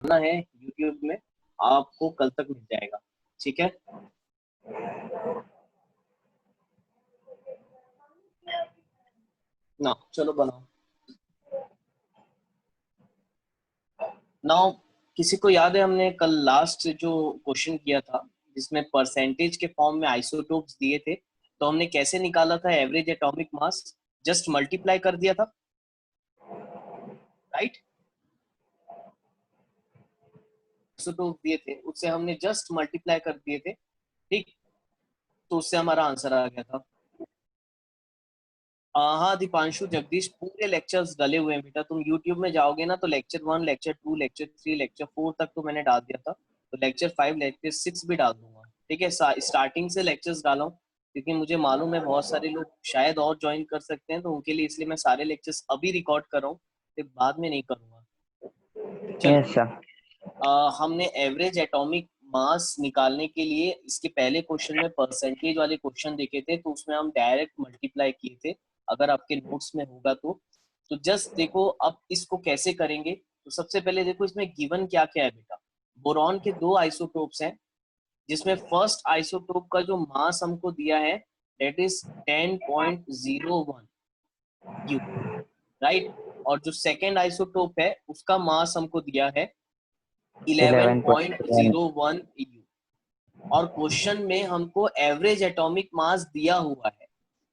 ना है यूट्यूब में, आपको कल तक मिल जाएगा, ठीक है। ना चलो बनाओ। नाउ किसी को याद है हमने कल लास्ट जो क्वेश्चन किया था जिसमें परसेंटेज के फॉर्म में आइसोटोप्स दिए थे, तो हमने कैसे निकाला था एवरेज एटॉमिक मास? जस्ट मल्टीप्लाई कर दिया था, राइट। आइसोटोप दिए थे उससे हमने जस्ट मल्टीप्लाई कर दिए थे, ठीक। तो उससे हमारा आंसर आ गया था। हाँ दीपांशु जगदीश, पूरे लेक्चर्स डले हुए हैं बेटा। तुम यूट्यूब में जाओगे ना तो लेक्चर 1, लेक्चर 2, लेक्चर 3, लेक्चर 4 तक तो मैंने डाल दिया था, तो लेक्चर 5, लेक्चर 6 भी डाल दूंगा, ठीक है। स्टार्टिंग से लेक्चर्स डाला हूँ क्योंकि मुझे मालूम है बहुत सारे लोग शायद और ज्वाइन कर सकते हैं, तो उनके लिए इसलिए मैं सारे लेक्चर्स अभी रिकॉर्ड कर रहा हूँ, फिर बाद में नहीं करूंगा। चलो, यस सर। हमने एवरेज एटॉमिक मास निकालने के लिए इसके पहले क्वेश्चन में परसेंटेज वाले क्वेश्चन देखे थे, तो उसमें हम डायरेक्ट मल्टीप्लाई किए थे, अगर आपके नोट्स में होगा तो जस्ट देखो अब इसको कैसे करेंगे। तो सबसे पहले देखो इसमें गिवन क्या क्या है बेटा। बोरॉन के 2 आइसोटोप्स हैं, जिसमें फर्स्ट आइसोटोप का जो मास हमको दिया है दैट इज 10.01 यू, राइट। और जो सेकेंड आइसोटोप है उसका मास हमको दिया है 11.1। 11.01 यू। और क्वेश्चन में हमको एवरेज एटॉमिक मास दिया हुआ है।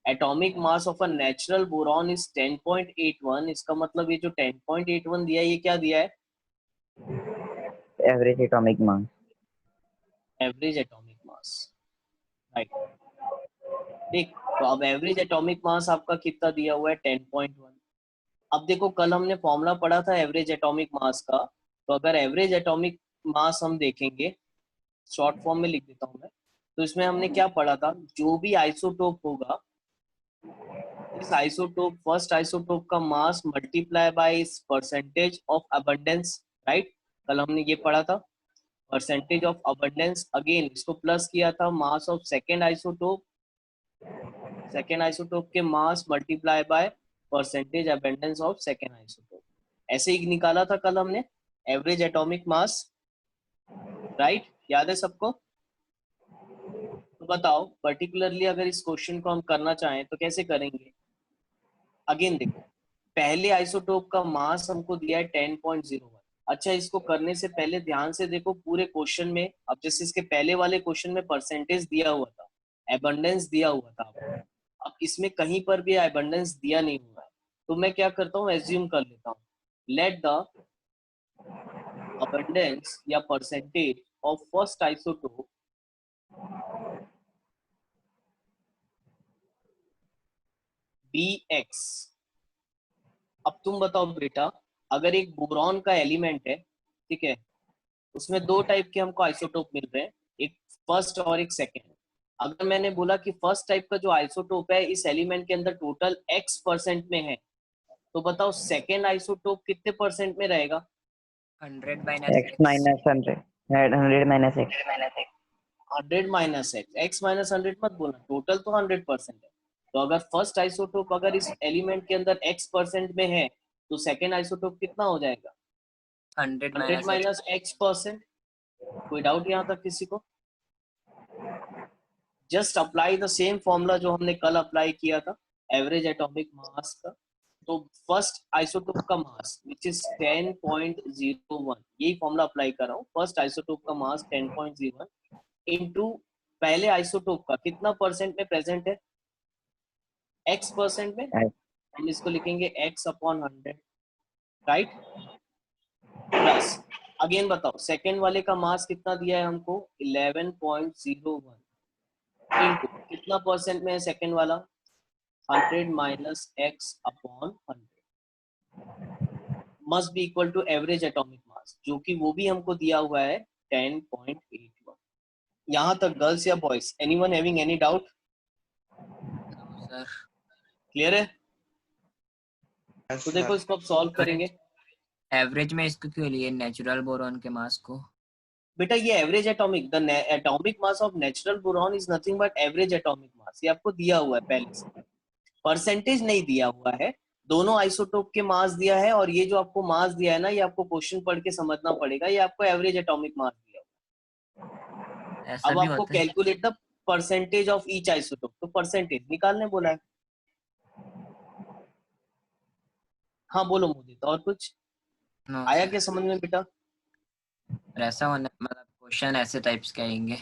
Atomic mass of a natural boron is 10.81। इसका मतलब ये जो 10.81 दिया है ये क्या दिया है? एवरेज एटॉमिक मास। एवरेज एटॉमिक मास, राइट। ठीक, तो अब एवरेज एटॉमिक मास आपका कितना दिया हुआ है? 10.1। अब देखो कल हमने फॉर्मूला पढ़ा था एवरेज एटॉमिक मास का, तो अगर एवरेज एटॉमिक मास हम देखेंगे, शॉर्ट फॉर्म में लिख देता हूं मैं, तो इसमें हमने क्या पढ़ा था, जो भी आइसोटोप होगा, इस आइसोटोप फर्स्ट आइसोटोप का मास मल्टीप्लाई बाय इस परसेंटेज ऑफ अबंडेंस, राइट। कल हमने ये पढ़ा था परसेंटेज ऑफ अबंडेंस, अगेन इसको प्लस किया था mass of second isotope, second isotope के mass multiply by percentage abundance of second isotope. ऐसे ही निकाला था कल हमने एवरेज एटॉमिक मास, राइट। याद है सबको? तो बताओ पर्टिकुलरली अगर इस क्वेश्चन को हम करना चाहें तो कैसे करेंगे। अगेन देखो, पहले आइसोटोप का मास हमको दिया है 10.01। अच्छा, इसको करने से पहले ध्यान से देखो पूरे क्वेश्चन में, अब जैसे इसके पहले वाले क्वेश्चन में परसेंटेज दिया हुआ था, एबंडेंस दिया हुआ था, अब इसमें कहीं पर भी एबंडेंस दिया नहीं हुआ है, तो मैं क्या करता हूँ, एज्यूम कर लेता हूँ लेट द अबंडेंस या percentage of first isotope be X. अब तुम बताओ बेटा, अगर एक बोरॉन का एलिमेंट है, ठीक है, उसमें 2 टाइप के हमको आइसोटोप मिल रहे हैं, एक फर्स्ट और एक सेकेंड। अगर मैंने बोला कि फर्स्ट टाइप का जो आइसोटोप है इस एलिमेंट के अंदर टोटल x परसेंट में है, तो बताओ सेकेंड आइसोटोप कितने परसेंट में रहेगा? 100 minus x x. Minus 100, 100 minus x. 100 minus x, x minus 100 मत बोलना, टोटल तो 100% है। तो अगर फर्स्ट आइसोटोप अगर इस एलिमेंट के अंदर x परसेंट में है, तो सेकेंड आइसोटोप कितना हो जाएगा? 100 100 minus x. Minus x percent. कोई डाउट यहाँ तक किसी को? Just apply the same formula जो हमने कल अप्लाई किया था एवरेज एटॉमिक मास का। तो फर्स्ट आइसोटोप का मास विच इज 10.01, यही फॉर्मूला अप्लाई कर रहा हूँ। फर्स्ट आइसोटोप का मास 10.01 इनटू पहले आइसोटोप का कितना परसेंट में प्रेजेंट है? x परसेंट में, हम इसको लिखेंगे x upon 100, right. Plus again बताओ सेकेंड वाले का मास कितना दिया है हमको? 11.01 इनटू कितना परसेंट में है सेकेंड वाला? 100 minus x upon 100 must be equal to average atomic mass, जो कि वो भी हमको दिया हुआ है 10.81। यहाँ तक गर्ल्स या boys, anyone having any doubt? Sir clear है? तो देखो इसको अब सॉल्व करेंगे। एवरेज में इसको क्यों लिए नेचुरल बोरॉन के मास को? बेटा ये average atomic, the atomic mass of natural boron is nothing but average atomic मास, ये आपको दिया हुआ है पहले से, परसेंटेज नहीं दिया हुआ है। दोनों आइसोटोप के मास दिया है, और ये जो आपको मास दिया है ना, ये आपको क्वेश्चन पढ़ के समझना पड़ेगा, ये आपको एवरेज एटॉमिक मास दिया है। ऐसा अब भी आपको होता है? Calculate the percentage of each isotope, तो परसेंटेज निकालने बोला है। हाँ बोलो मोदी, और कुछ नो आया सर। क्या समझ में बेटा? ऐसा होने मतलब क्वेश्चन ऐसे टाइप्स के आएंगे?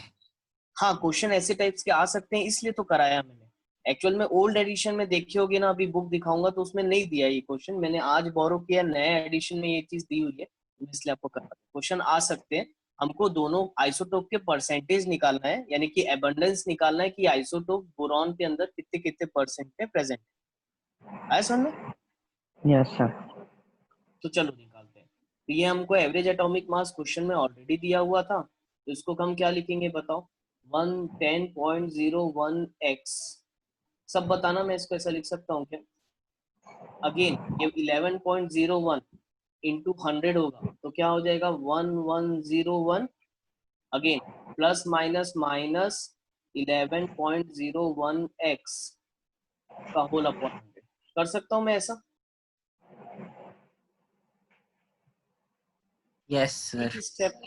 हाँ, क्वेश्चन ऐसे टाइप्स के आ सकते हैं, इसलिए तो कराया मैंने। एक्चुअल में ओल्ड एडिशन में देखी होगी ना, अभी बुक दिखाऊंगा तो उसमें नहीं दिया ये क्वेश्चन, मैंने आज बोरो किया, नए एडिशन में ये चीज दी हुई है, तो इसलिए आपको करना है। क्वेश्चन आ सकते हैं। हमको दोनों आइसोटोप के परसेंटेज निकालना है, यानी कि एबंडेंस निकालना है कि आइसोटोप बोरॉन के अंदर कितने कितने परसेंट में प्रेजेंट है। आया समझ में? Yes sir. तो चलो निकालते हैं। तो ये हमको एवरेज एटॉमिक मास क्वेश्चन में ऑलरेडी दिया हुआ था, तो इसको हम क्या लिखेंगे बताओ? 110.01 x, सब बताना, मैं इसको ऐसा लिख सकता हूँ क्या? अगेन ये 11.01 इंटू 100 होगा, तो क्या हो जाएगा? 1101, again plus minus minus 11.01 x का होल अपॉन 100। कर सकता हूँ मैं ऐसा? Yes sir.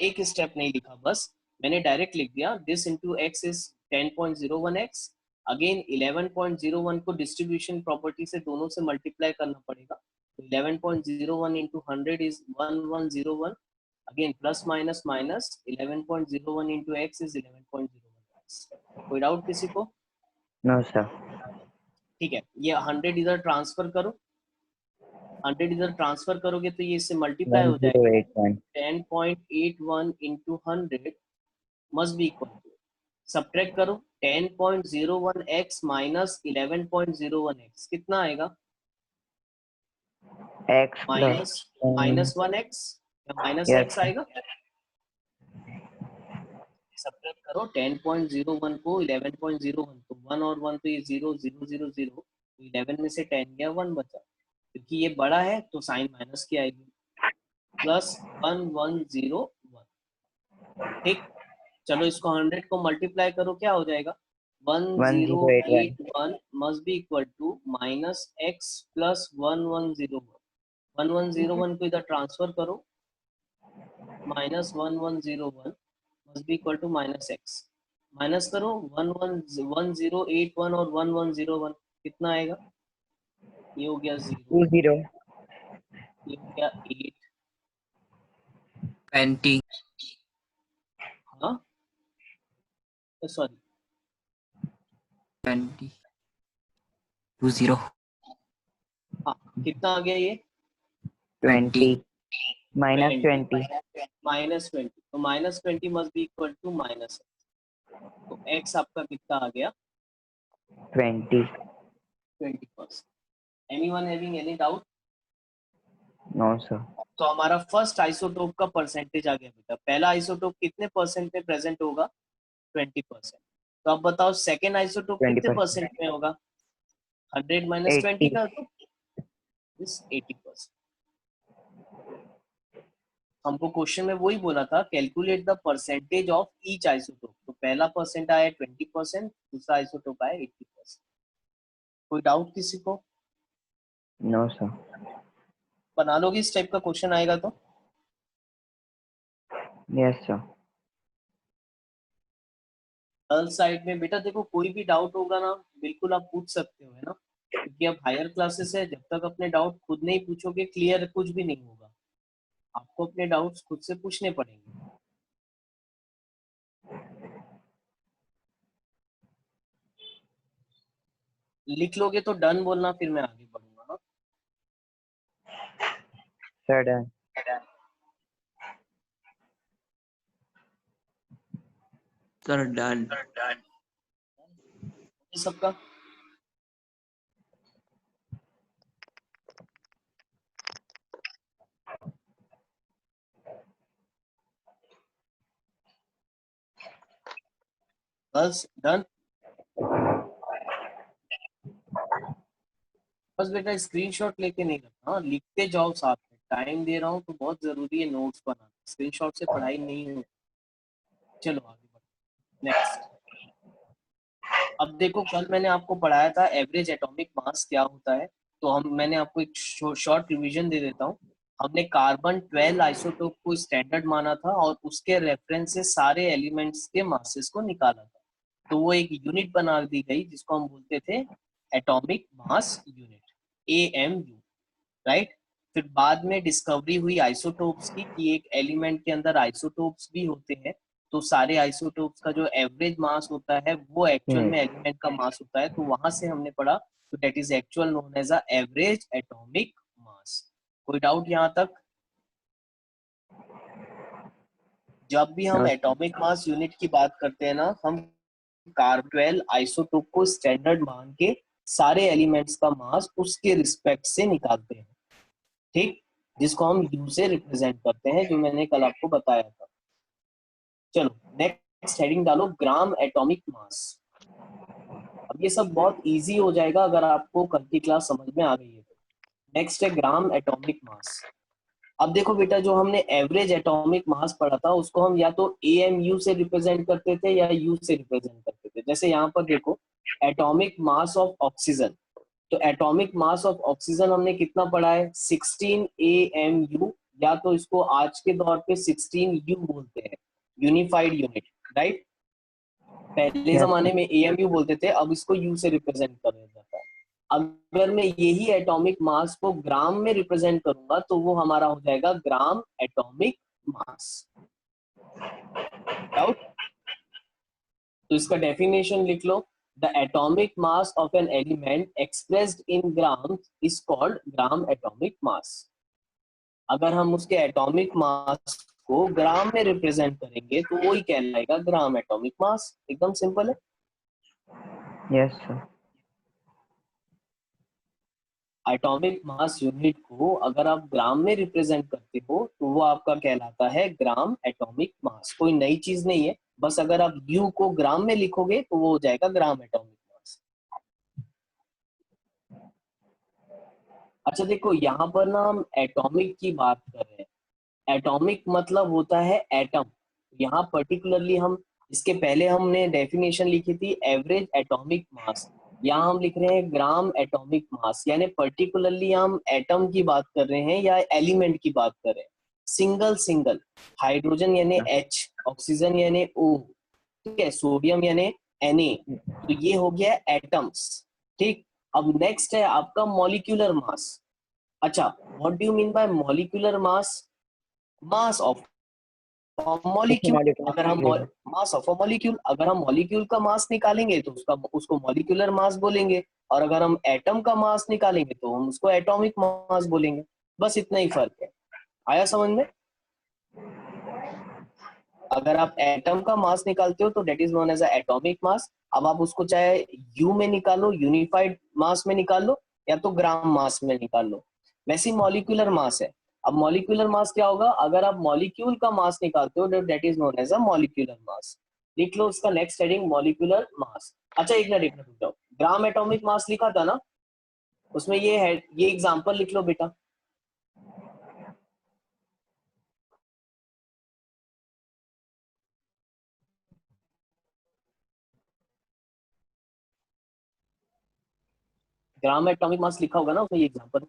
एक स्टेप नहीं लिखा, बस मैंने डायरेक्ट लिख दिया, this into X is 10.01 x, again 11.01 को डिस्ट्रीब्यूशन प्रॉपर्टी से दोनों से मल्टीप्लाई करना पड़ेगा, तो 11.01 into 100 is 1101, again plus minus minus 11.01 into X is 11.01। कोई डाउट किसी को? No sir. ठीक है, ये 100 इधर ट्रांसफर करो, 100 इधर ट्रांसफर करोगे तो ये इससे मल्टीप्लाई हो जाएगा, 1081 10.81 into 100 must be equal to, subtract करो, 10.01x माइनस 11.01x कितना आएगा? x minus plus minus 1x या माइनस यस x आएगा। सब्ट्रैक्ट करो 10.01 को 11.01, तो 1 और 1 तो ये 0 0 0 0, 11 में से 10 गया, 1 बचा, क्योंकि ये बड़ा है तो साइन माइनस की आएगी, प्लस 1101। ठीक, चलो इसको 100 को मल्टीप्लाई करो, क्या हो जाएगा? 1081 1081 must be equal to minus x plus 1101। 1101 को इधर ट्रांसफर करो, minus 1101 must be equal to minus x, minus करो 1081 और 1101 कितना आएगा? ये हो गया 0, 20 ये हो गया 8, 20 हाँ सॉरी 20 20 हाँ, कितना आ गया ये? 20 माइनस 20 20 माइनस 20, तो minus 20 must be equal to minus, तो x आपका कितना आ गया? 20 20%। Anyone having any doubt? No sir. तो हमारा फर्स्ट आइसोटोप का परसेंटेज आ गया बेटा। पहला आइसोटोप कितने परसेंट में प्रेजेंट होगा? 20%। तो अब बताओ सेकेंड आइसोटोप कितने 20% परसेंट में होगा? 100 माइनस 20 80 का, तो 80%। हमको क्वेश्चन में वही बोला था, calculate the percentage of each isotope, तो पहला परसेंट आया 20%, दूसरा आइसोटोप आया 80%। कोई डाउट किसी को? No sir. बना लोगे इस टाइप का क्वेश्चन आएगा तो? Yes sir. गर्ल साइड में बेटा देखो, कोई भी डाउट होगा ना, बिल्कुल आप पूछ सकते हो, है ना, क्योंकि अब हायर क्लासेस है, जब तक अपने डाउट खुद नहीं पूछोगे क्लियर कुछ भी नहीं होगा, आपको अपने डाउट्स खुद से पूछने पड़ेंगे। लिख लोगे तो डन बोलना, फिर मैं आगे बढ़ूंगा ना। Sir done. Sir done. सबका बस डन। बस बेटा स्क्रीनशॉट लेके नहीं रखना, हाँ, लिखते जाओ साथ में, टाइम दे रहा हूँ तो बहुत जरूरी है नोट्स बनाना, स्क्रीनशॉट से पढ़ाई नहीं होती। चलो आगे बढ़ो, नेक्स्ट। अब देखो, कल मैंने आपको पढ़ाया था एवरेज एटॉमिक मास क्या होता है, तो मैंने आपको एक शॉर्ट रिवीजन दे देता हूँ। हमने कार्बन 12 आइसोटोप को स्टैंडर्ड माना था और उसके रेफरेंस से सारे एलिमेंट्स के मासेस को निकाला था। तो वो एक यूनिट बना दी गई जिसको हम बोलते थे atomic mass unit, AMU, right. फिर बाद में डिस्कवरी हुई आइसोटोप्स की कि एक एलिमेंट के अंदर आइसोटोप्स भी होते हैं, तो सारे आइसोटोप्स का जो एवरेज मास होता है वो एक्चुअल में एलिमेंट का मास होता है। तो वहां से हमने पढ़ा, तो that is actual known as a average atomic mass. कोई डाउट यहाँ तक? जब भी हम No, sir. Atomic mass unit की बात करते हैं ना, हम कार्बन 12 आइसोटोप को स्टैंडर्ड मान के सारे एलिमेंट्स का मास उसके रिस्पेक्ट से निकालते हैं, ठीक, जिसको हम यू से रिप्रेजेंट करते हैं, जो मैंने कल आपको बताया था। चलो नेक्स्ट हेडिंग डालो, ग्राम एटॉमिक मास। अब ये सब बहुत इजी हो जाएगा अगर आपको कल की क्लास समझ में आ गई है तो। नेक्स्ट है ग्राम एटॉमिक मास। अब देखो बेटा, जो हमने एवरेज एटॉमिक मास पढ़ा था उसको हम या तो AMU से रिप्रेजेंट करते थे या U से रिप्रेजेंट करते थे। जैसे यहाँ पर देखो, एटॉमिक मास ऑफ ऑक्सीजन, तो एटॉमिक मास ऑफ ऑक्सीजन हमने कितना पढ़ा है, 16 AMU, या तो इसको आज के दौर पे 16U बोलते हैं, यूनिफाइड यूनिट, राइट। पहले Yes, जमाने sir. में AMU बोलते थे, अब इसको U से रिप्रेजेंट किया जाता है। अगर मैं यही एटॉमिक मास को ग्राम में रिप्रेजेंट करूंगा तो वो हमारा हो जाएगा ग्राम एटॉमिक मास। डाउट? तो इसका डेफिनेशन लिख लो, the atomic mass of an element expressed in grams is called gram atomic mass. अगर हम उसके एटॉमिक मास को ग्राम में रिप्रेजेंट करेंगे तो वो ही कहलाएगा ग्राम एटॉमिक मास। एकदम सिंपल है। Yes, sir. Atomic mass unit को अगर आप ग्राम में रिप्रेजेंट करते हो तो वो आपका कहलाता है ग्राम एटॉमिक मास। कोई नई चीज नहीं है, बस अगर आप यू को ग्राम में लिखोगे तो वो हो जाएगा ग्राम एटॉमिक मास। अच्छा देखो, यहाँ पर ना हम एटॉमिक की बात कर रहे हैं। एटॉमिक मतलब होता है एटम। यहाँ पर्टिकुलरली हम, इसके पहले हमने डेफिनेशन लिखी थी एवरेज एटॉमिक मास, यहाँ हम लिख रहे हैं ग्राम एटॉमिक मास, यानी पर्टिकुलरली हम एटम की बात कर रहे हैं या एलिमेंट की बात कर रहे हैं। सिंगल सिंगल, हाइड्रोजन यानी H, ऑक्सीजन यानी O, ठीक है, सोडियम यानी Na, तो ये हो गया एटम्स, ठीक। अब नेक्स्ट है आपका मॉलिक्यूलर मास। अच्छा, what do you mean by molecular mass? Mass of किसी मॉलिक्यूल। molecule अगर हम की है. मास ऑफ अ मॉलिक्यूल, अगर हम मॉलिक्यूल का मास निकालेंगे तो उसको मॉलिक्यूलर मास बोलेंगे, और अगर हम एटम का मास निकालेंगे तो हम उसको एटॉमिक मास बोलेंगे। बस इतना ही फर्क है। आया समझ में? अगर आप एटम का मास निकालते हो तो that is known as atomic mass. अब आप उसको चाहे यू में निकालो, यूनिफाइड मास में निकाल लो, या तो ग्राम मास में निकाल लो। वैसे मॉलिक्यूलर मास है। अब मॉलिक्यूलर मास क्या होगा? अगर आप मॉलिक्यूल का मास निकालते हो that is known as a molecular mass. लिख लो उसका नेक्स्ट हेडिंग मॉलिक्यूलर मास। अच्छा एक मिनट रुक जाओ, ग्राम एटॉमिक मास लिखा था ना, उसमें ये है, ये एग्जांपल लिख लो बेटा। ग्राम एटॉमिक मास लिखा होगा ना उसमें, ये एग्जांपल।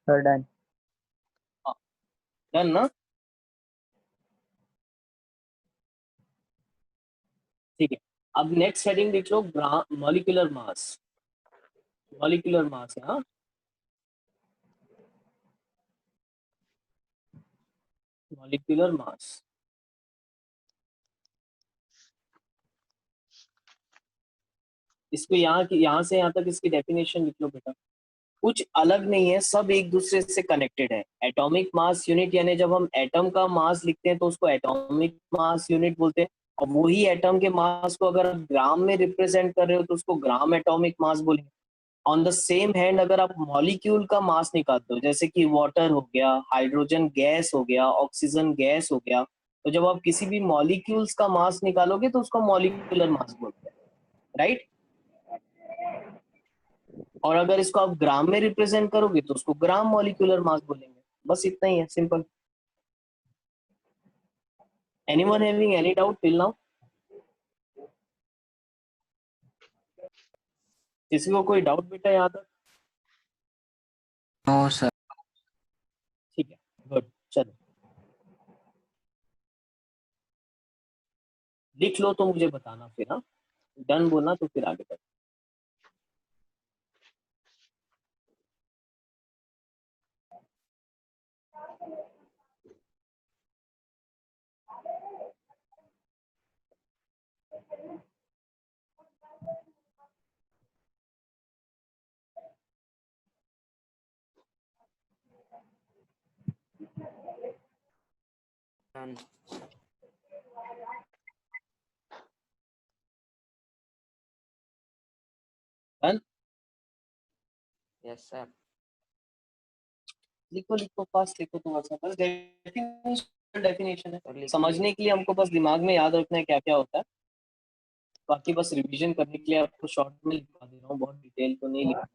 Sir, done. डन ना? ठीक है। अब नेक्स्ट हेडिंग देख लो, मॉलिक्यूलर मास। मॉलिक्यूलर मास है, हाँ, मॉलिक्यूलर मास। इसको यहाँ से यहाँ तक इसकी डेफिनेशन लिख लो बेटा। कुछ अलग नहीं है, सब एक दूसरे से कनेक्टेड है। एटॉमिक मास यूनिट यानी जब हम एटम का मास लिखते हैं तो उसको एटॉमिक मास यूनिट बोलते हैं, और वही एटम के मास को अगर आप ग्राम में रिप्रेजेंट कर रहे हो तो उसको ग्राम एटॉमिक मास बोलेंगे। ऑन द सेम हैंड अगर आप मॉलिक्यूल का मास निकालते हो, जैसे कि वाटर हो गया, हाइड्रोजन गैस हो गया, ऑक्सीजन गैस हो गया, तो जब आप किसी भी मॉलिक्यूल्स का मास निकालोगे तो उसको मॉलिक्यूलर मास बोलते हैं, राइट। और अगर इसको आप ग्राम में रिप्रेजेंट करोगे तो उसको ग्राम मॉलिक्यूलर मास बोलेंगे। बस इतना ही है, simple. Anyone having any doubt till now? किसी को कोई डाउट बेटा यहाँ तक? No sir. ठीक है, गुड। चलो लिख लो तो मुझे बताना फिर। हाँ, डन बोलना तो फिर आगे बढ़। डन। Yes sir. लिखो लिखो, फास्ट लिखो, थोड़ा सा बस डेफिनेशन है, तो लिख समझने के लिए हमको बस दिमाग में याद रखना है क्या क्या होता है। बाकी बस रिवीजन करने के लिए आपको शॉर्ट में लिखवा दे रहा हूँ, बहुत डिटेल तो नहीं लिखना।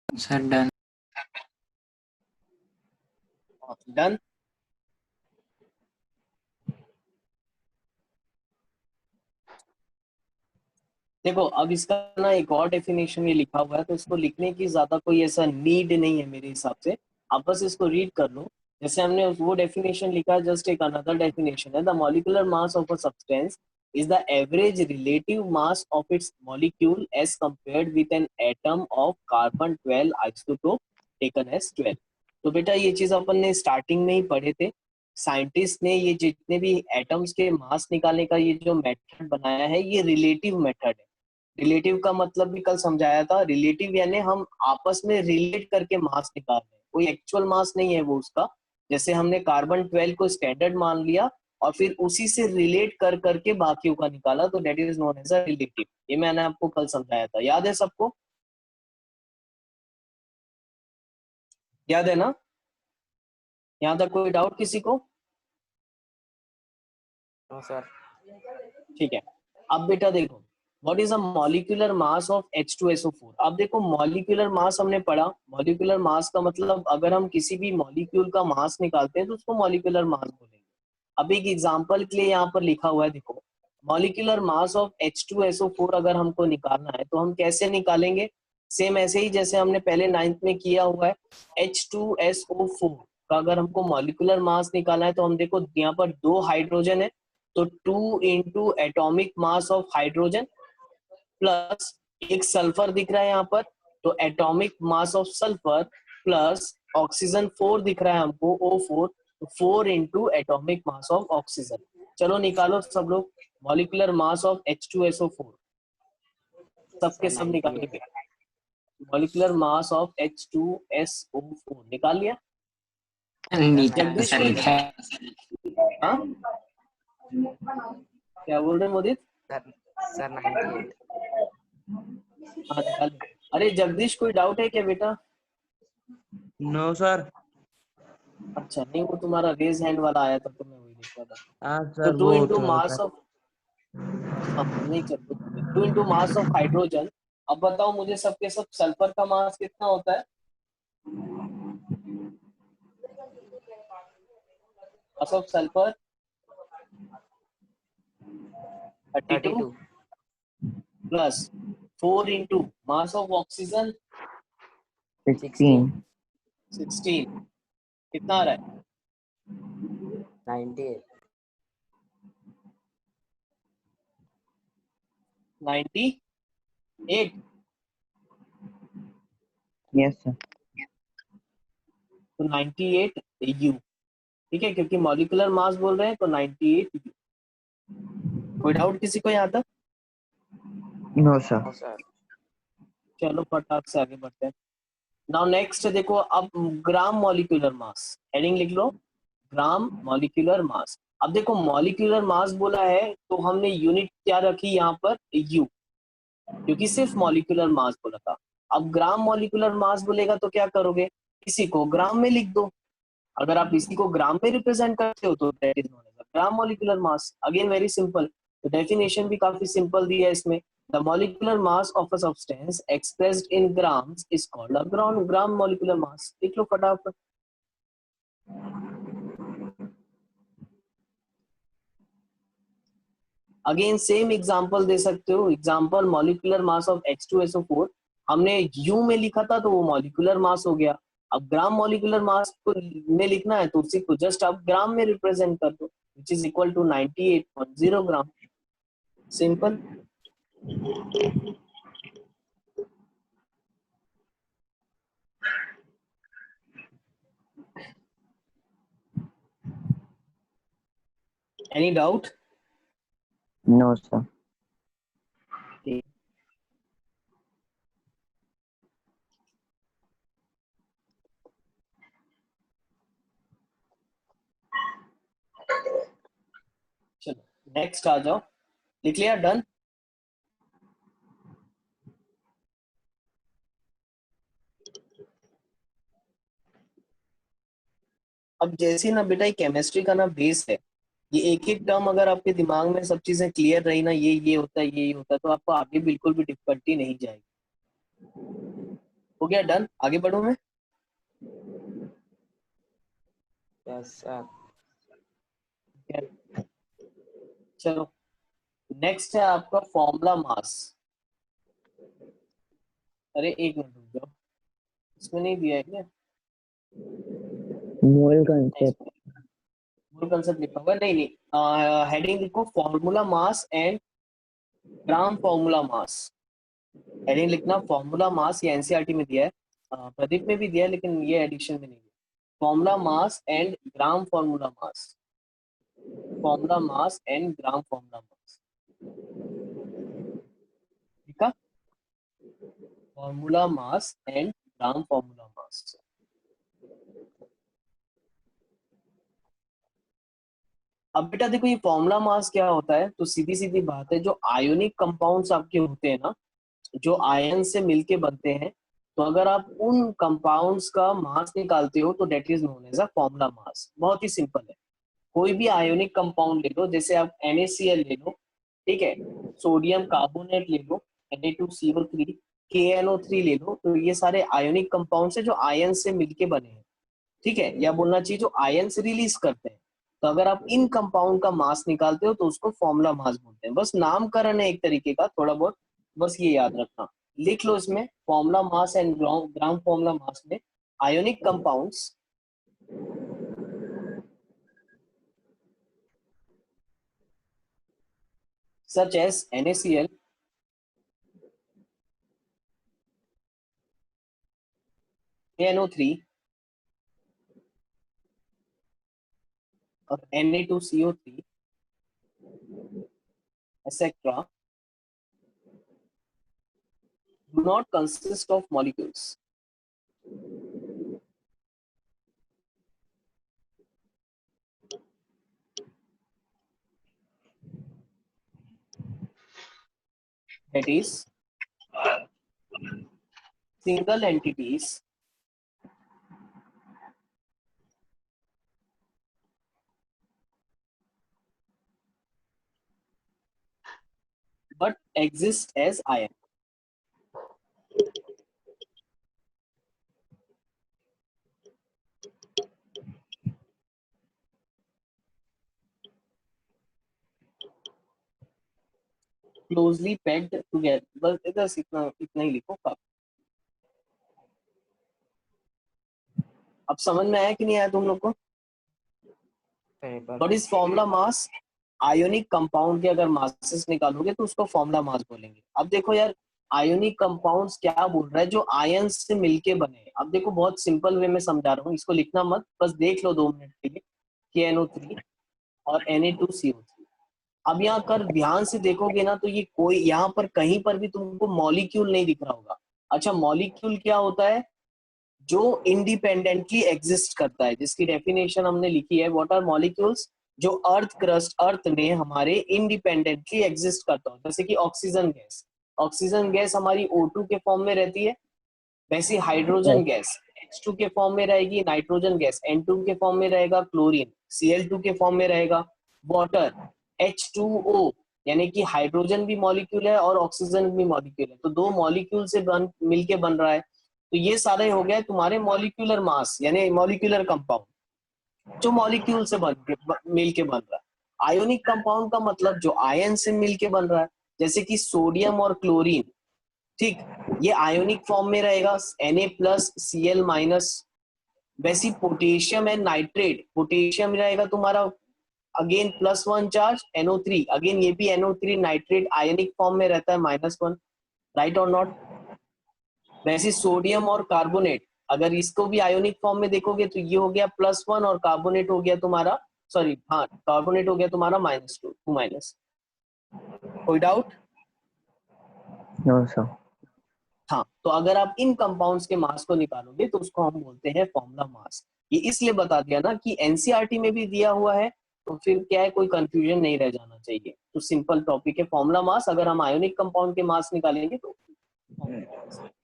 Sir done. डन। देखो अब इसका ना एक और डेफिनेशन ये लिखा हुआ है, तो इसको लिखने की ज्यादा कोई ऐसा नीड नहीं है मेरे हिसाब से। आप बस इसको रीड कर लो। जैसे हमने वो डेफिनेशन लिखा, जस्ट एक अनदर डेफिनेशन है, the molecular mass of a substance is the average relative mass of its molecule as compared with an atom of carbon 12 isotope taken as 12। तो बेटा ये चीज अपन ने स्टार्टिंग में ही पढ़े थे। साइंटिस्ट ने ये जितने भी एटम्स के मास निकालने का ये जो मेथड बनाया है, ये रिलेटिव मेथड है। रिलेटिव का मतलब भी कल समझाया था। रिलेटिव यानी हम आपस में रिलेट करके मास निकाल रहे हैं, कोई एक्चुअल मास नहीं है वो उसका। जैसे हमने कार्बन 12 को स्टैंडर्ड मान लिया और फिर उसी से रिलेट कर करके बाकियों का निकाला, तो that is known as a relative. ये मैंने आपको कल समझाया था, याद है सबको? याद है ना? यहाँ तक कोई डाउट किसी को? No sir. ठीक है। अब बेटा देखो, what is a molecular mass of H2SO4। अब देखो मॉलिक्यूलर मास हमने पढ़ा, मॉलिक्यूलर मास का मतलब अगर हम किसी भी मॉलिक्यूल का मास निकालते हैं तो उसको मॉलिक्यूलर मास बोलेंगे। अब एक एग्जांपल के लिए यहाँ पर लिखा हुआ है, देखो मॉलिक्यूलर मास ऑफ H2SO4 अगर हमको निकालना है तो हम कैसे निकालेंगे? सेम ऐसे ही जैसे हमने पहले 9th में किया हुआ है। H2SO4 का अगर हमको मॉलिक्यूलर मास निकालना है तो हम देखो यहाँ पर 2 हाइड्रोजन है, तो 2 into atomic mass of hydrogen plus एक सल्फर दिख रहा है यहाँ पर, तो atomic mass of sulphur plus oxygen 4 दिख रहा है हमको, O4, तो 4 into atomic mass of oxygen. चलो निकालो सब लोग मॉलिक्यूलर मास ऑफ H2SO4, सबके सर सब निकाल 98। के। मॉलिक्यूलर मास ऑफ H2SO4 निकाल लिया? नीचे जगदीश सर कोई, लिखा है। हाँ क्या बोल रहे हैं मोदित? Sir sir 98। हाँ निकाल लिया। अरे जगदीश कोई डाउट है क्या बेटा? No sir. अच्छा नहीं, वो तुम्हारा रेज हैंड वाला आया था तो मैं वही देख रहा था। हाँ तो सर 2 वो इंटू तो मास ऑफ, हाँ नहीं चल 2 इंटू मास ऑफ हाइड्रोजन। अब बताओ मुझे सबके सब सल्फर का मास कितना होता है? Mass of sulphur 32 plus 4 into mass of oxygen 16. 16, कितना आ रहा है? 98. 98. Yes, sir. तो 98 यू, ठीक है, क्योंकि मॉलिक्यूलर मास बोल रहे हैं तो 98 यू। कोई डाउट किसी को यहाँ तक? No, sir. No, sir. चलो फटाक से आगे बढ़ते हैं। नाउ नेक्स्ट देखो, अब ग्राम मॉलिक्यूलर मास, हेडिंग लिख लो, ग्राम मॉलिक्यूलर मास। अब देखो मॉलिक्यूलर मास बोला है तो हमने यूनिट क्या रखी यहाँ पर? यू, क्योंकि सिर्फ मॉलिक्यूलर मास बोला था। अब ग्राम मॉलिक्यूलर मास बोलेगा तो क्या करोगे? इसी को ग्राम में लिख दो। अगर आप इसी को ग्राम में रिप्रेजेंट करते हो तो that is known as gram molecular mass. Again very simple, तो डेफिनेशन भी काफी सिंपल दिया है इसमें। The molecular mass of a substance expressed in grams is called a gram molecular mass. लिख लो फटाफट। अगेन सेम एग्जांपल दे सकते हो। Example molecular mass of H2SO4 हमने यू में लिखा था तो वो मॉलिक्यूलर मास हो गया। अब ग्राम मॉलिक्यूलर मास को में लिखना है तो उसी को जस्ट आप ग्राम में रिप्रेजेंट कर दो, which is equal to 98.0 gram. Simple. Any doubt? No, sir. चलो नेक्स्ट आ जाओ। लिख लिया? डन। अब जैसे ना बेटा केमिस्ट्री का ना बेस है, ये एक एक टर्म अगर आपके दिमाग में सब चीजें क्लियर रही ना, ये होता है ये होता है, तो आपको आगे बिल्कुल भी डिफिकल्टी नहीं जाएगी। हो गया? डन। आगे बढ़ूं मैं? Yes, sir. चलो नेक्स्ट है आपका फॉर्मूला मास। अरे एक मिनट रुक जाओ, इसमें नहीं दिया है क्या? Mole concept. मूल कंसेप्ट लिखा हुआ है? नहीं नहीं, हेडिंग लिखो formula mass and gram formula mass. Heading लिखना फॉर्मूला मास, ये एनसीईआरटी में दिया है, प्रदीप में भी दिया है लेकिन ये एडिशन में नहीं दिया। Formula mass and gram formula mass, formula mass and gram formula मास। ठीक है, formula mass and gram formula मास। अब बेटा देखो ये फॉर्मूला मास क्या होता है, तो सीधी सीधी बात है, जो आयोनिक कंपाउंड्स आपके होते हैं ना, जो आयन से मिलके बनते हैं, तो अगर आप उन कंपाउंड्स का मास निकालते हो तो that is known as a formula mass. बहुत ही सिंपल है। कोई भी आयोनिक कंपाउंड ले लो, जैसे आप NaCl ले लो, ठीक है, सोडियम कार्बोनेट ले लो, Na2CO3, KNO3 ले लो, तो ये सारे आयोनिक कंपाउंड्स है जो आयन से मिलके बने हैं। ठीक है, या बोलना चाहिए जो आयन से रिलीज करते हैं। तो अगर आप इन कंपाउंड का मास निकालते हो तो उसको फॉर्मूला मास बोलते हैं। बस नामकरण है एक तरीके का, थोड़ा बहुत बस ये याद रखना। लिख लो इसमें formula mass and gram formula mass में ionic compounds such as NaCl, KNO3 और Na2CO3 etc. do not consist of molecules. That is single entities but exist as ion. Closely packed together, बस इधर से इतना इतना ही लिखो काफी। अब समझ में आया कि नहीं आया तुम लोग को? नहीं व्हाट पता। Is formula mass? Ionic compound के अगर मासेस निकालोगे तो उसको फॉर्मूला मास बोलेंगे। अब देखो यार, आयोनिक कंपाउंड्स क्या बोल रहा है, जो आयन से मिलके बने हैं। अब देखो बहुत सिंपल वे में समझा रहा हूँ, इसको लिखना मत, बस देख लो 2 मिनट के लिए। KNO3 और Na2CO3। अब यहाँ कर ध्यान से देखोगे ना तो ये कोई यहाँ पर कहीं पर भी तुमको मॉलिक्यूल नहीं दिख रहा होगा। अच्छा, मॉलिक्यूल क्या होता है? जो इंडिपेंडेंटली एग्जिस्ट करता है, जिसकी डेफिनेशन हमने लिखी है। What are molecules? जो अर्थ क्रस्ट, अर्थ में हमारे इंडिपेंडेंटली एग्जिस्ट करता हो। जैसे कि ऑक्सीजन गैस, ऑक्सीजन गैस हमारी O2 के फॉर्म में रहती है। वैसे हाइड्रोजन गैस H2 के फॉर्म में रहेगी, नाइट्रोजन गैस N2 के फॉर्म में रहेगा, क्लोरीन Cl2 के फॉर्म में रहेगा, वाटर H2O, यानी कि हाइड्रोजन भी मॉलिक्यूल है और ऑक्सीजन भी मॉलिक्यूल है, तो दो मॉलिक्यूल से मिलके बन रहा है। तो ये सारे हो गए तुम्हारे मॉलिक्यूलर मास, यानी मॉलिक्यूलर कंपाउंड जो मॉलिक्यूल से मिलके बन रहा है। आयोनिक कंपाउंड का मतलब जो आयन से मिलके बन रहा है, जैसे कि सोडियम और क्लोरीन। ठीक, ये आयोनिक फॉर्म में रहेगा, Na+Cl-। वैसी पोटेशियम एंड नाइट्रेट, पोटेशियम रहेगा तुम्हारा अगेन +1 चार्ज, NO3 अगेन, ये भी NO3 नाइट्रेट आयनिक फॉर्म में रहता है -1। राइट और नॉट? वैसे सोडियम और कार्बोनेट, अगर इसको भी आयोनिक फॉर्म में देखोगे तो ये हो गया +1 और कार्बोनेट हो गया तुम्हारा, सॉरी हाँ, कार्बोनेट हो गया तुम्हारा -2। कोई डाउट? No sir. हाँ, तो अगर आप इन कंपाउंड्स के मास को निकालोगे तो उसको हम बोलते हैं फॉर्मूला मास। ये इसलिए बता दिया ना कि एनसीईआरटी में भी दिया हुआ है, तो फिर क्या है, कोई कंफ्यूजन नहीं रह जाना चाहिए। तो सिंपल टॉपिक है फॉर्मूला मास। अगर हम आयोनिक कंपाउंड के मास निकालेंगे तो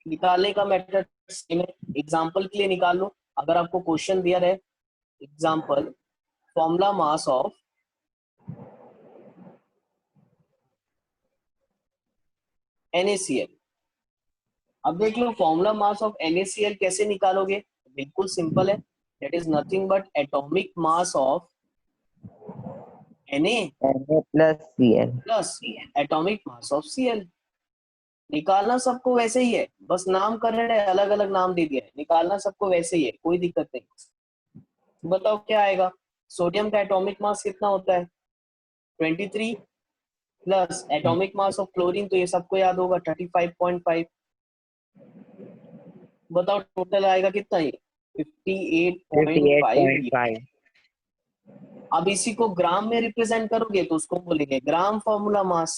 निकालने का मेथड सेम है। एग्जांपल के लिए निकाल लो, अगर आपको क्वेश्चन दिया रहे, example formula mass of NaCl। अब देख लो फॉर्मूला मास ऑफ NaCl कैसे निकालोगे? बिल्कुल सिंपल है, that is nothing but atomic mass of Na Na+Cl। Plus atomic mass of Cl। निकालना सबको वैसे ही है, बस नाम करेक्ट है, अलग अलग नाम दे दिया है, निकालना सबको वैसे ही है, कोई दिक्कत नहीं। बताओ क्या आएगा? सोडियम का एटॉमिक मास कितना होता है? 23 plus atomic mass of chlorine, तो ये सबको याद होगा 35.5। बताओ टोटल आएगा कितना? ये 58.5। 58.5। अब इसी को ग्राम में रिप्रेजेंट करोगे तो उसको बोलेंगे ग्राम फॉर्मूला मास।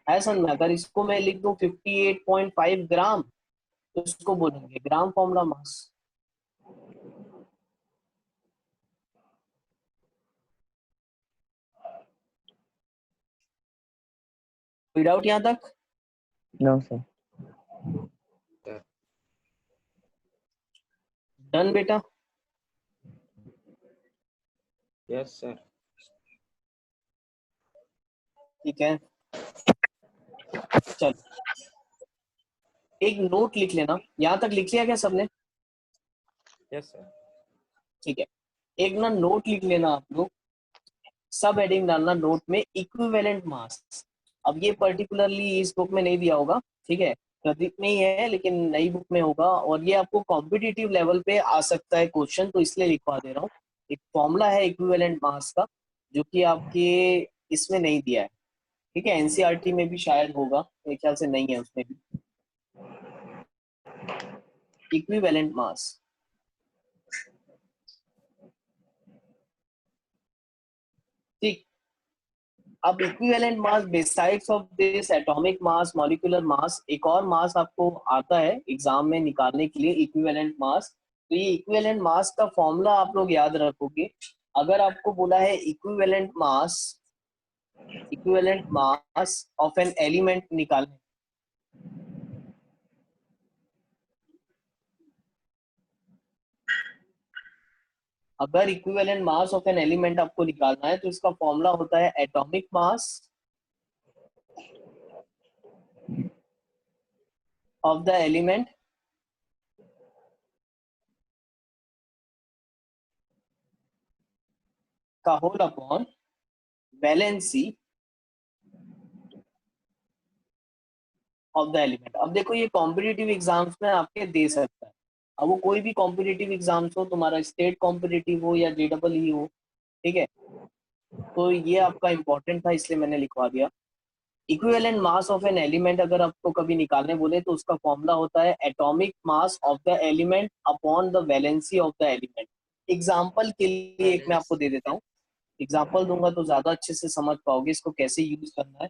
ऐसा ना, अगर इसको मैं लिख दूं 58.5 ग्राम तो इसको बोलेंगे ग्राम फॉर्मूला मास। कोई डाउट यहाँ तक? No sir. डन बेटा? Yes sir. ठीक है, चलो एक नोट लिख लेना। यहाँ तक लिख लिया क्या सबने? Yes sir. ठीक है, एक ना नोट लिख लेना आप लोग, सब हेडिंग डालना नोट में, इक्विवेलेंट मास। अब ये पर्टिकुलरली इस बुक में नहीं दिया होगा, ठीक है, प्रदीप में ही है, लेकिन नई बुक में होगा, और ये आपको कॉम्पिटिटिव लेवल पे आ सकता है क्वेश्चन, तो इसलिए लिखवा दे रहा हूँ। एक फॉर्मूला है इक्विवेलेंट मास का, जो कि आपके इसमें नहीं दिया है, ठीक है, एनसीईआरटी में भी शायद होगा, मेरे ख्याल से नहीं है उसमें भी। इक्विवेलेंट मास, ठीक। अब equivalent mass besides of this atomic mass, molecular mass, एक और मास आपको आता है एग्जाम में निकालने के लिए, इक्विवेलेंट मास। तो ये इक्विवेलेंट मास का फॉर्मूला आप लोग याद रखोगे। अगर आपको बोला है equivalent mass of an element निकालने, अगर equivalent mass of an element आपको निकालना है तो इसका फॉर्मूला होता है atomic mass of the element का whole upon valency of the element. अब देखो ये कॉम्पिटिटिव एग्जाम्स में आपके दे सकता है, अब वो कोई भी कॉम्पिटिटिव एग्जाम्स हो, तुम्हारा स्टेट कॉम्पिटिटिव हो या JEE हो, ठीक है, तो ये आपका इंपॉर्टेंट था इसलिए मैंने लिखवा दिया। Equivalent mass of an element अगर आपको कभी निकालने बोले तो उसका फॉर्मूला होता है atomic mass of the element upon the valency of the element. Example के लिए एक मैं आपको दे देता हूँ, एग्जाम्पल दूंगा तो ज्यादा अच्छे से समझ पाओगे इसको कैसे यूज करना है।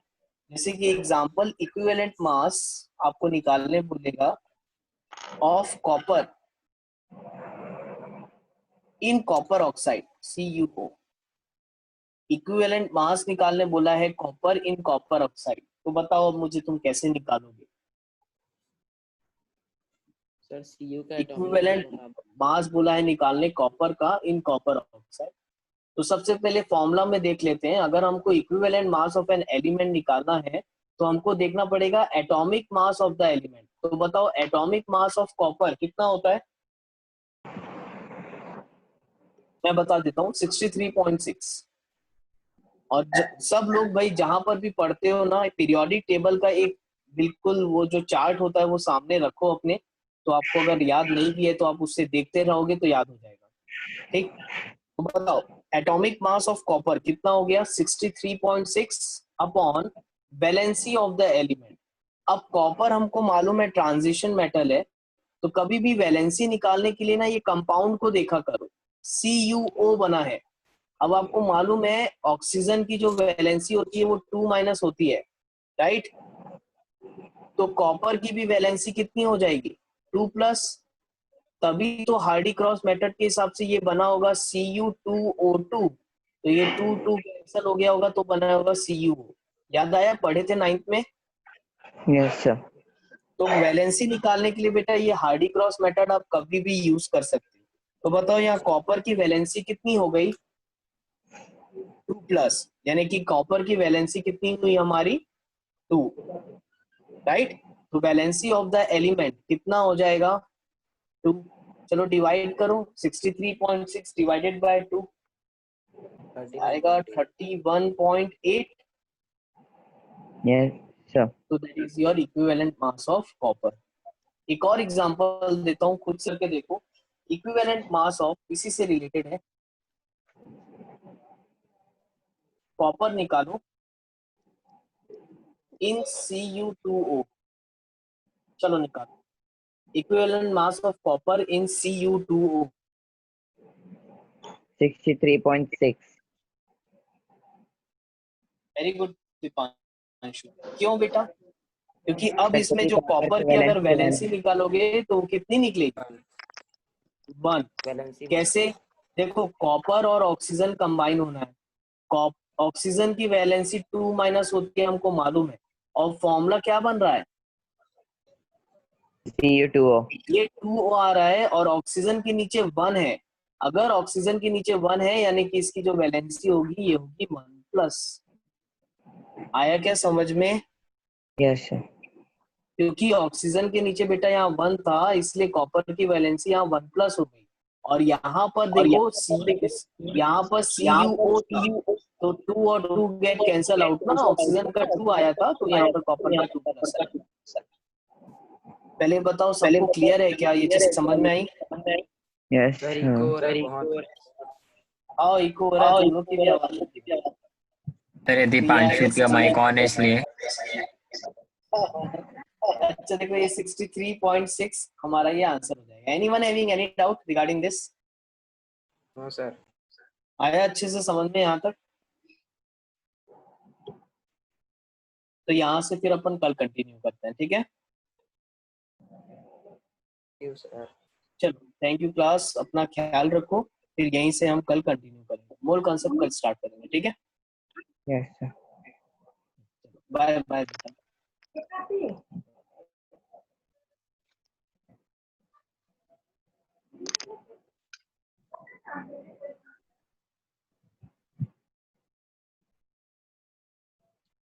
जैसे कि एग्जाम्पल, इक्विवेलेंट मास आपको निकालने बोलेगा of copper in copper oxide CuO। Equivalent mass निकालने बोला है कॉपर इन कॉपर ऑक्साइड, तो बताओ अब मुझे तुम कैसे निकालोगे। सर Cu का इक्विवेलेंट मास बोला है निकालने कॉपर का इन कॉपर ऑक्साइड, तो सबसे पहले फॉर्मूला में देख लेते हैं। अगर हमको equivalent mass of an element निकालना है तो हमको देखना पड़ेगा atomic mass of the element. तो बताओ एटॉमिक मास ऑफ कॉपर कितना होता है, मैं बता देता हूँ 63.6। और सब लोग भाई जहां पर भी पढ़ते हो ना, पीरियोडिक टेबल का एक बिल्कुल वो जो चार्ट होता है वो सामने रखो अपने, तो आपको अगर याद नहीं भी है तो आप उससे देखते रहोगे तो याद हो जाएगा, ठीक। तो बताओ एटॉमिक मास ऑफ कॉपर कितना हो गया 63.6 upon valency of the element. अब कॉपर हमको मालूम है ट्रांजिशन मेटल है, तो कभी भी वैलेंसी निकालने के लिए ना ये कंपाउंड को देखा करो, CuO बना है। अब आपको मालूम है ऑक्सीजन की जो वैलेंसी होती है वो 2- होती है, राइट। तो कॉपर की भी वैलेंसी कितनी हो जाएगी 2+, तभी तो हार्डी क्रॉस मेथड के हिसाब से ये बना होगा Cu2O2, तो ये 2 कैंसिल हो गया होगा तो बना होगा CuO। याद आया, पढ़े थे 9th में। Yes, sir. तो वैलेंसी निकालने के लिए बेटा ये हार्डी क्रॉस मेथड आप कभी भी यूज कर सकते हो। तो बताओ यहाँ कॉपर की वैलेंसी कितनी हो गई 2+, यानी कि कॉपर की वैलेंसी कितनी हुई हमारी 2, राइट। तो वैलेंसी ऑफ द एलिमेंट कितना हो जाएगा 2। चलो डिवाइड करो, 63.6 डिवाइडेड बाय 2 आएगा 31.8। Yes, sir. तो that is your equivalent mass of copper. एक और एग्जांपल देता हूँ, खुद करके देखो। इक्विवेलेंट मास ऑफ, इसी से रिलेटेड है, कॉपर निकालो इन Cu2O। चलो निकालो equivalent mass of copper in Cu2O। 63.6. Very good Deepanshu. क्यों बेटा, क्योंकि अब सर इसमें क्योंकि जो कॉपर कॉपर की की अगर वैलेंसी वैलेंसी 1 है। निकालोगे तो कितनी निकलेगी 1। वैलेंसी कैसे, देखो कॉपर और ऑक्सीजन कंबाइन होना है, ऑक्सीजन की वैलेंसी 2- होती है हमको मालूम है, और फॉर्मूला क्या बन रहा है, Cu2O. ये 2 आ रहा है और ऑक्सीजन के नीचे 1 है। अगर ऑक्सीजन के नीचे 1 है यानी कि इसकी जो वैलेंसी होगी ये होगी 1+। आया क्या समझ में, Yes, sir. क्योंकि ऑक्सीजन के नीचे बेटा यहाँ 1 था इसलिए कॉपर की वैलेंसी यहाँ 1+ हो गई। और यहाँ पर देखो यहाँ पर CuO था, तो 2 और 2 गेट कैंसल आउट ना, ऑक्सीजन का 2 आया था तो यहाँ पर कॉपर का 2+ आया। पहले बताओ सबको क्लियर है क्या, ये चीज समझ में आई। Yes, sir sir. इको हो रहा है बहुत। आओ इको हो रहा है, तुम लोग की भी आवाज होती है। तेरे तो ये आएगा दीपांशु का माइक ऑन है इसलिए। अच्छा देखो ये 63.6 हमारा ये आंसर हो जाएगा। Anyone having any doubt regarding this, हाँ सर। आया अच्छे से समझ में यहाँ तक। तो यहाँ से फिर अपन कल कंटिन्यू करते हैं, ठीक है। You sir. चलो थैंक यू क्लास, अपना ख्याल रखो, फिर यहीं से हम कल कंटिन्यू करेंगे, मोल कॉन्सेप्ट कल स्टार्ट करेंगे, ठीक है। Yes, sir. बाय बाय बेटा।